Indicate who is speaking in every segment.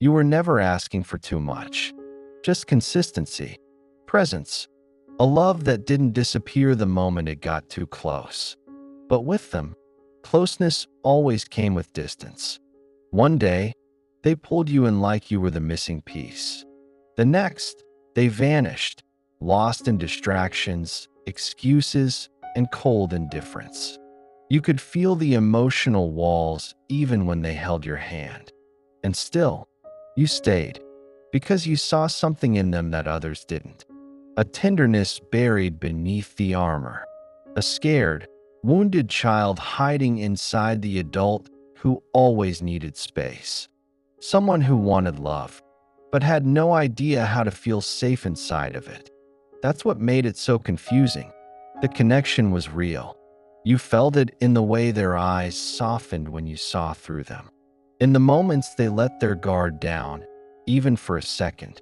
Speaker 1: You were never asking for too much, just consistency, presence, a love that didn't disappear the moment it got too close. But with them, closeness always came with distance. One day, they pulled you in like you were the missing piece. The next, they vanished, lost in distractions, excuses, and cold indifference. You could feel the emotional walls even when they held your hand. And still, you stayed, because you saw something in them that others didn't. A tenderness buried beneath the armor. A scared, wounded child hiding inside the adult who always needed space. Someone who wanted love, but had no idea how to feel safe inside of it. That's what made it so confusing. The connection was real. You felt it in the way their eyes softened when you saw through them. In the moments they let their guard down, even for a second.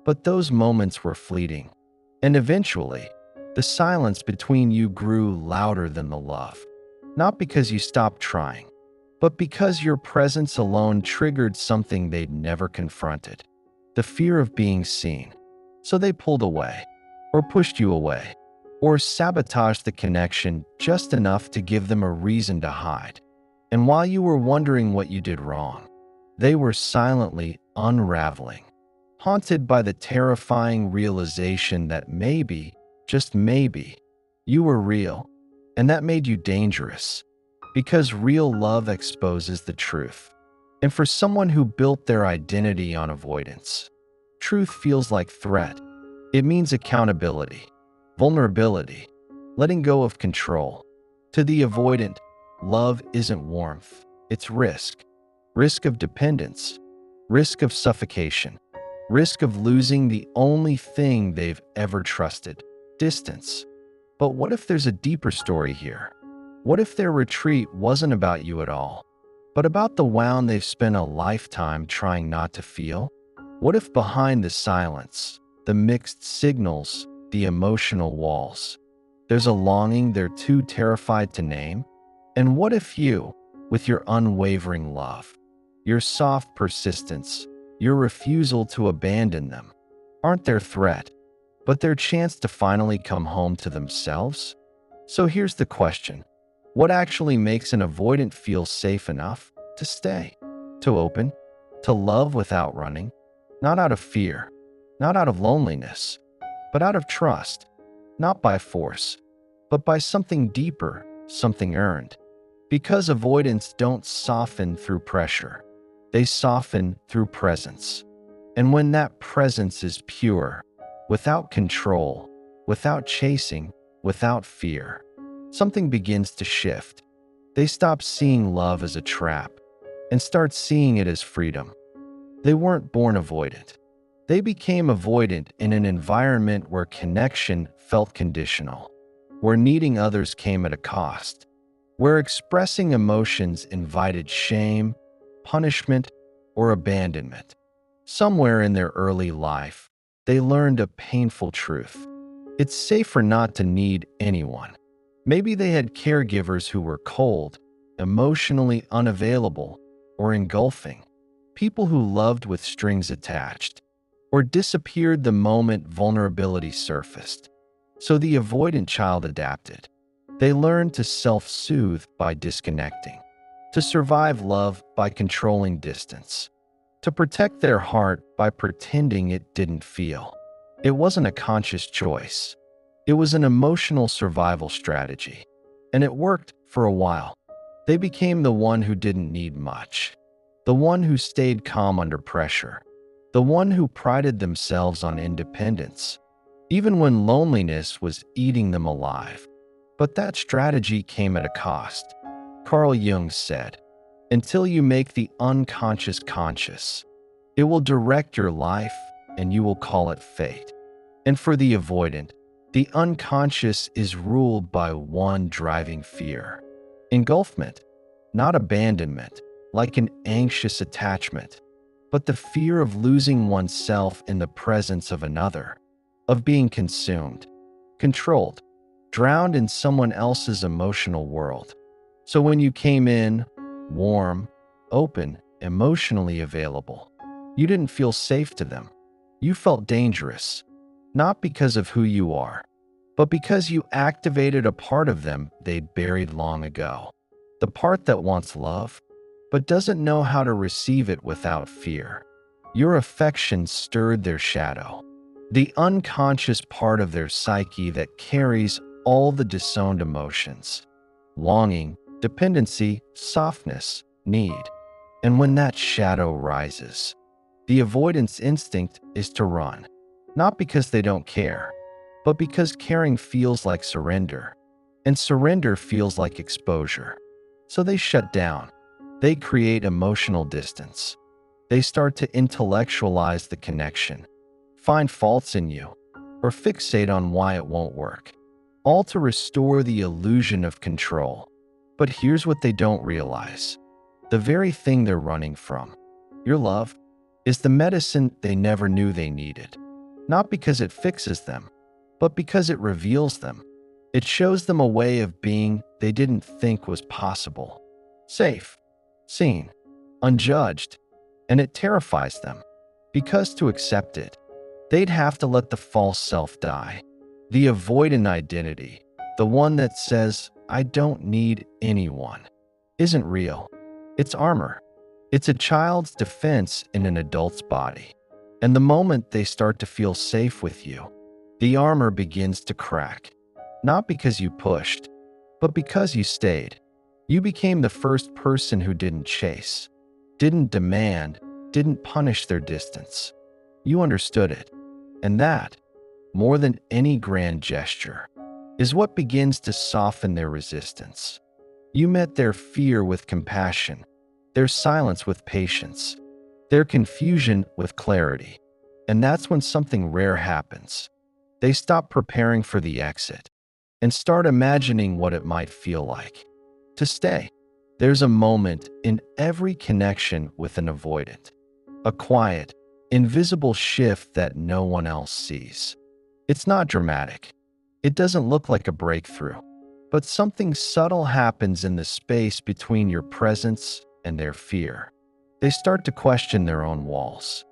Speaker 1: But those moments were fleeting. And eventually, the silence between you grew louder than the love. Not because you stopped trying, but because your presence alone triggered something they'd never confronted. The fear of being seen. So they pulled away, or pushed you away, or sabotaged the connection just enough to give them a reason to hide. And while you were wondering what you did wrong, they were silently unraveling, haunted by the terrifying realization that maybe, just maybe, you were real, and that made you dangerous, because real love exposes the truth. And for someone who built their identity on avoidance, truth feels like threat. It means accountability, vulnerability, letting go of control. To the avoidant, love isn't warmth, it's risk. Risk of dependence, risk of suffocation, risk of losing the only thing they've ever trusted, distance. But what if there's a deeper story here? What if their retreat wasn't about you at all, but about the wound they've spent a lifetime trying not to feel? What if behind the silence, the mixed signals, the emotional walls, there's a longing they're too terrified to name? And what if you, with your unwavering love, your soft persistence, your refusal to abandon them, aren't their threat, but their chance to finally come home to themselves? So here's the question. What actually makes an avoidant feel safe enough to stay, to open, to love without running? Not out of fear, not out of loneliness, but out of trust, not by force, but by something deeper, something earned. Because avoidants don't soften through pressure, they soften through presence. And when that presence is pure, without control, without chasing, without fear, something begins to shift. They stop seeing love as a trap and start seeing it as freedom. They weren't born avoidant. They became avoidant in an environment where connection felt conditional, where needing others came at a cost, where expressing emotions invited shame, punishment, or abandonment. Somewhere in their early life, they learned a painful truth. It's safer not to need anyone. Maybe they had caregivers who were cold, emotionally unavailable, or engulfing. People who loved with strings attached, or disappeared the moment vulnerability surfaced. So the avoidant child adapted. They learned to self-soothe by disconnecting, to survive love by controlling distance, to protect their heart by pretending it didn't feel. It wasn't a conscious choice. It was an emotional survival strategy. And it worked for a while. They became the one who didn't need much, the one who stayed calm under pressure, the one who prided themselves on independence, even when loneliness was eating them alive. But that strategy came at a cost. Carl Jung said, "Until you make the unconscious conscious, it will direct your life and you will call it fate." And for the avoidant, the unconscious is ruled by one driving fear: engulfment, not abandonment, like an anxious attachment, but the fear of losing oneself in the presence of another, of being consumed, controlled, drowned in someone else's emotional world. So when you came in, warm, open, emotionally available, You didn't feel safe to them. You felt dangerous, not because of who you are, but because you activated a part of them they'd buried long ago. The part that wants love, but doesn't know how to receive it without fear. Your affection stirred their shadow, the unconscious part of their psyche that carries all the disowned emotions: longing, dependency, softness, need. And when that shadow rises, the avoidance instinct is to run, not because they don't care, but because caring feels like surrender, and surrender feels like exposure. So they shut down. They create emotional distance. They start to intellectualize the connection, find faults in you, or fixate on why it won't work, all to restore the illusion of control. But here's what they don't realize. The very thing they're running from, your love, is the medicine they never knew they needed. Not because it fixes them, but because it reveals them. It shows them a way of being they didn't think was possible. Safe, seen, unjudged, and it terrifies them. Because to accept it, they'd have to let the false self die. The avoidant identity, the one that says, "I don't need anyone," isn't real. It's armor. It's a child's defense in an adult's body. And the moment they start to feel safe with you, the armor begins to crack. Not because you pushed, but because you stayed. You became the first person who didn't chase, didn't demand, didn't punish their distance. You understood it. And that, more than any grand gesture, is what begins to soften their resistance. You met their fear with compassion, their silence with patience, their confusion with clarity. And that's when something rare happens. They stop preparing for the exit and start imagining what it might feel like to stay. There's a moment in every connection with an avoidant, a quiet, invisible shift that no one else sees. It's not dramatic. It doesn't look like a breakthrough, but something subtle happens in the space between your presence and their fear. They start to question their own walls,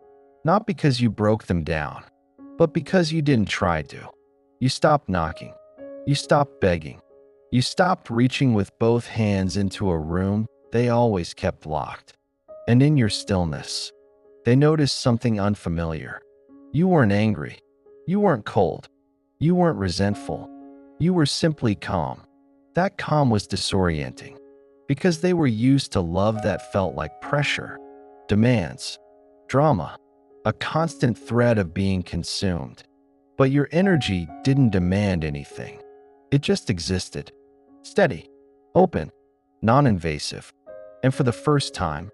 Speaker 1: not because you broke them down, but because you didn't try to. You stopped knocking. You stopped begging. You stopped reaching with both hands into a room they always kept locked. And in your stillness, they noticed something unfamiliar. You weren't angry. You weren't cold. You weren't resentful. You were simply calm. That calm was disorienting, because they were used to love that felt like pressure, demands, drama, a constant threat of being consumed. But your energy didn't demand anything. It just existed, steady, open, non-invasive. And for the first time,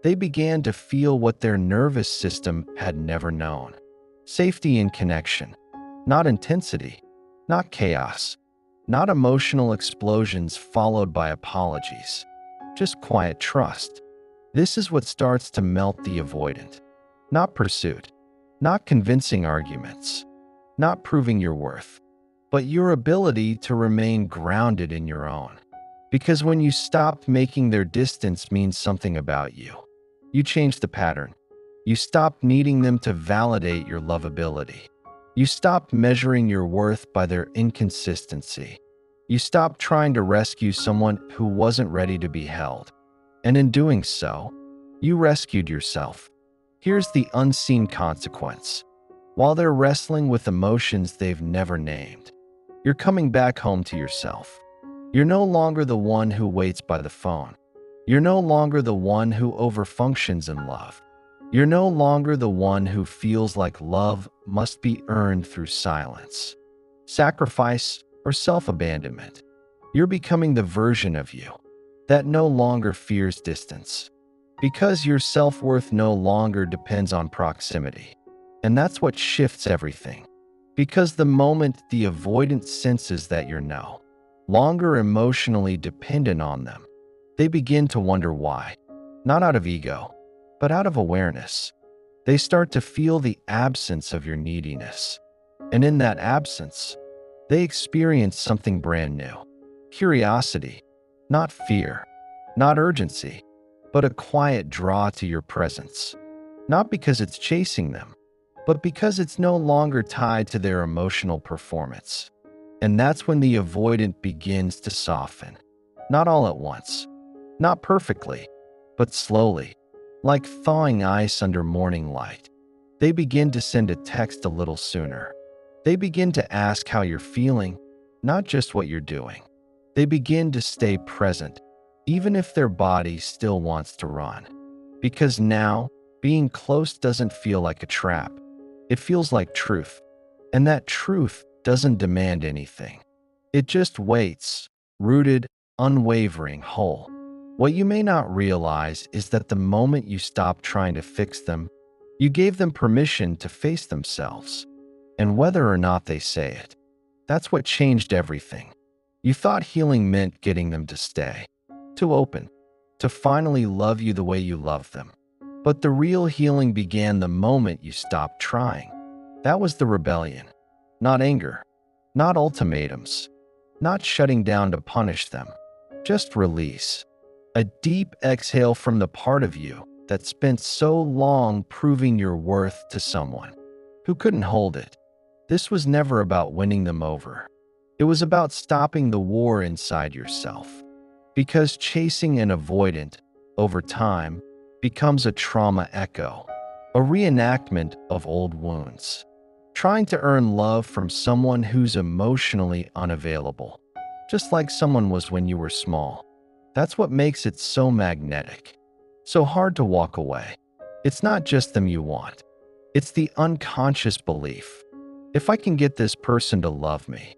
Speaker 1: they began to feel what their nervous system had never known. Safety in connection, not intensity, not chaos, not emotional explosions followed by apologies, just quiet trust. This is what starts to melt the avoidant. Not pursuit, not convincing arguments, not proving your worth, but your ability to remain grounded in your own. Because when you stopped making their distance mean something about you, you changed the pattern. You stopped needing them to validate your lovability. You stopped measuring your worth by their inconsistency. You stopped trying to rescue someone who wasn't ready to be held. And in doing so, you rescued yourself. Here's the unseen consequence. While they're wrestling with emotions they've never named, you're coming back home to yourself. You're no longer the one who waits by the phone. You're no longer the one who overfunctions in love. You're no longer the one who feels like love must be earned through silence, sacrifice, or self-abandonment. You're becoming the version of you that no longer fears distance, because your self-worth no longer depends on proximity. And that's what shifts everything. Because the moment the avoidant senses that you're no longer emotionally dependent on them, they begin to wonder why. Not out of ego, but out of awareness. They start to feel the absence of your neediness. And in that absence, they experience something brand new. Curiosity, not fear, not urgency, but a quiet draw to your presence. not because it's chasing them, but because it's no longer tied to their emotional performance. And that's when the avoidant begins to soften. Not all at once, not perfectly, but slowly, like thawing ice under morning light. They begin to send a text a little sooner. They begin to ask how you're feeling, not just what you're doing. They begin to stay present, even if their body still wants to run. Because now, being close doesn't feel like a trap. It feels like truth. And that truth doesn't demand anything. It just waits, rooted, unwavering, whole. What you may not realize is that the moment you stop trying to fix them, you gave them permission to face themselves. And whether or not they say it, that's what changed everything. You thought healing meant getting them to stay, to open, to finally love you the way you love them. But the real healing began the moment you stopped trying. That was the rebellion. Not anger, not ultimatums, not shutting down to punish them. Just release. A deep exhale from the part of you that spent so long proving your worth to someone who couldn't hold it. This was never about winning them over. It was about stopping the war inside yourself. Because chasing an avoidant, over time, becomes a trauma echo, a reenactment of old wounds. Trying to earn love from someone who's emotionally unavailable, just like someone was when you were small. That's what makes it so magnetic, so hard to walk away. It's not just them you want. It's the unconscious belief. If I can get this person to love me,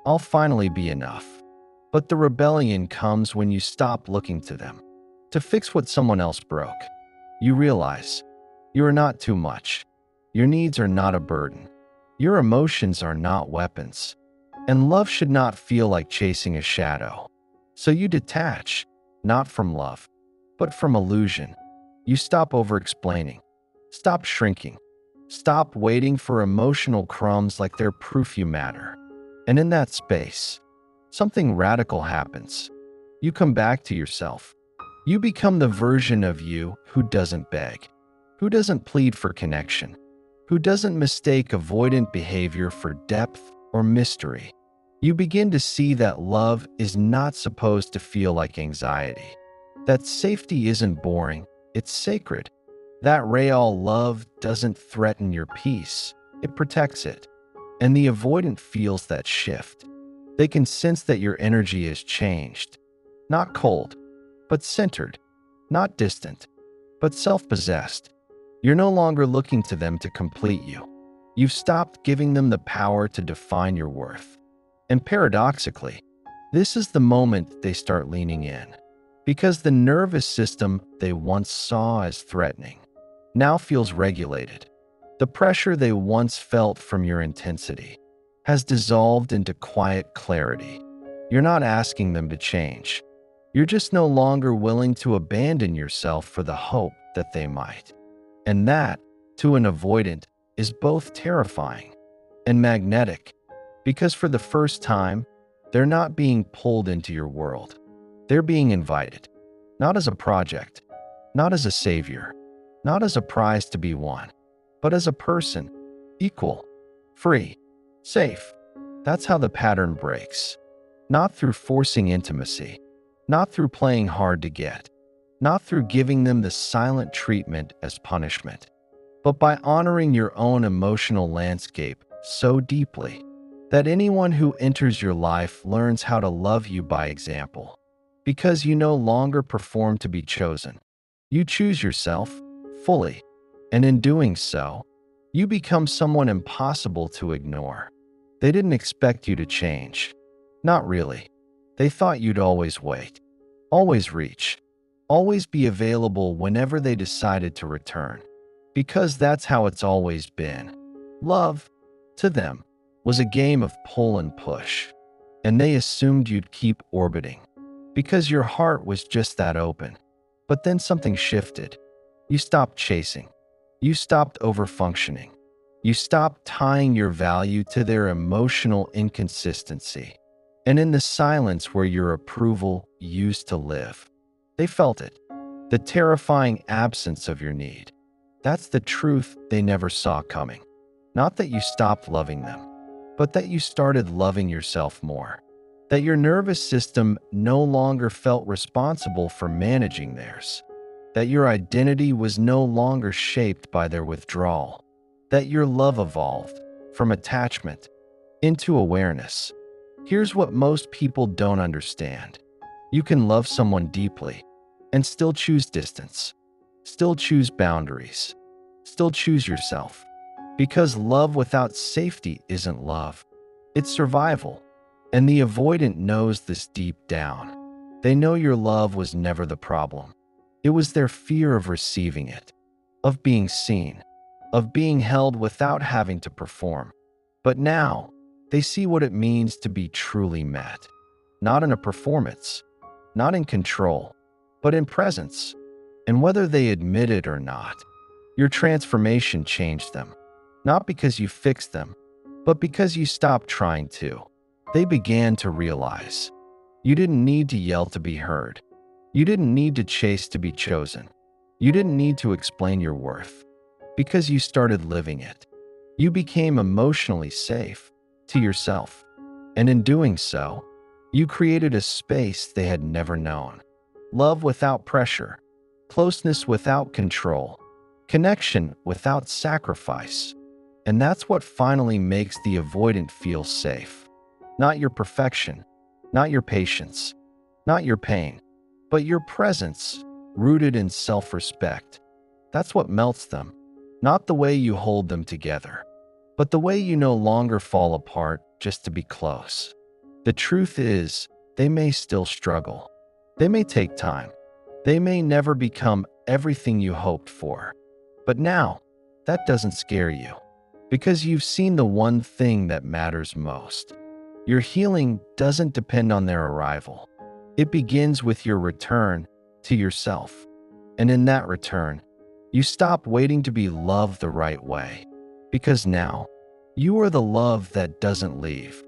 Speaker 1: I'll finally be enough. But the rebellion comes when you stop looking to them to fix what someone else broke. You realize you are not too much. Your needs are not a burden. Your emotions are not weapons. And love should not feel like chasing a shadow. So you detach, not from love, but from illusion. You stop over-explaining, stop shrinking, stop waiting for emotional crumbs like they're proof you matter. And in that space, something radical happens. You come back to yourself. You become the version of you who doesn't beg, who doesn't plead for connection, who doesn't mistake avoidant behavior for depth or mystery. You begin to see that love is not supposed to feel like anxiety, that safety isn't boring, it's sacred, that real love doesn't threaten your peace, it protects it. And the avoidant feels that shift. They can sense that your energy has changed, not cold, but centered, not distant, but self-possessed. You're no longer looking to them to complete you. You've stopped giving them the power to define your worth. And paradoxically, this is the moment they start leaning in. Because the nervous system they once saw as threatening now feels regulated. The pressure they once felt from your intensity has dissolved into quiet clarity. You're not asking them to change. You're just no longer willing to abandon yourself for the hope that they might. And that, to an avoidant, is both terrifying and magnetic, because for the first time, they're not being pulled into your world. They're being invited, not as a project, not as a savior, not as a prize to be won, but as a person, equal, free, safe. That's how the pattern breaks. Not through forcing intimacy, not through playing hard to get, not through giving them the silent treatment as punishment, but by honoring your own emotional landscape so deeply that anyone who enters your life learns how to love you by example. Because you no longer perform to be chosen. You choose yourself fully, and in doing so, you become someone impossible to ignore. They didn't expect you to change. Not really. They thought you'd always wait, always reach, always be available whenever they decided to return. Because that's how it's always been. Love, to them, was a game of pull and push, and they assumed you'd keep orbiting, because your heart was just that open. But then something shifted. You stopped chasing. You stopped overfunctioning. You stopped tying your value to their emotional inconsistency. And in the silence where your approval used to live, they felt it, the terrifying absence of your need. That's the truth they never saw coming. Not that you stopped loving them, but that you started loving yourself more. That your nervous system no longer felt responsible for managing theirs. That your identity was no longer shaped by their withdrawal. That your love evolved from attachment into awareness. Here's what most people don't understand. You can love someone deeply and still choose distance, still choose boundaries, still choose yourself. Because love without safety isn't love, it's survival. And the avoidant knows this deep down. They know your love was never the problem. It was their fear of receiving it, of being seen, of being held without having to perform. But now, they see what it means to be truly met. Not in a performance, not in control, but in presence. And whether they admit it or not, your transformation changed them. Not because you fixed them, but because you stopped trying to. They began to realize you didn't need to yell to be heard. You didn't need to chase to be chosen. You didn't need to explain your worth. Because you started living it. You became emotionally safe to yourself. And in doing so, you created a space they had never known. Love without pressure, closeness without control, connection without sacrifice. And that's what finally makes the avoidant feel safe. Not your perfection, not your patience, not your pain, but your presence, rooted in self-respect. That's what melts them. Not the way you hold them together, but the way you no longer fall apart just to be close. The truth is, they may still struggle. They may take time. They may never become everything you hoped for. But now, that doesn't scare you, because you've seen the one thing that matters most. Your healing doesn't depend on their arrival. It begins with your return to yourself. And in that return, you stop waiting to be loved the right way. Because now, you are the love that doesn't leave.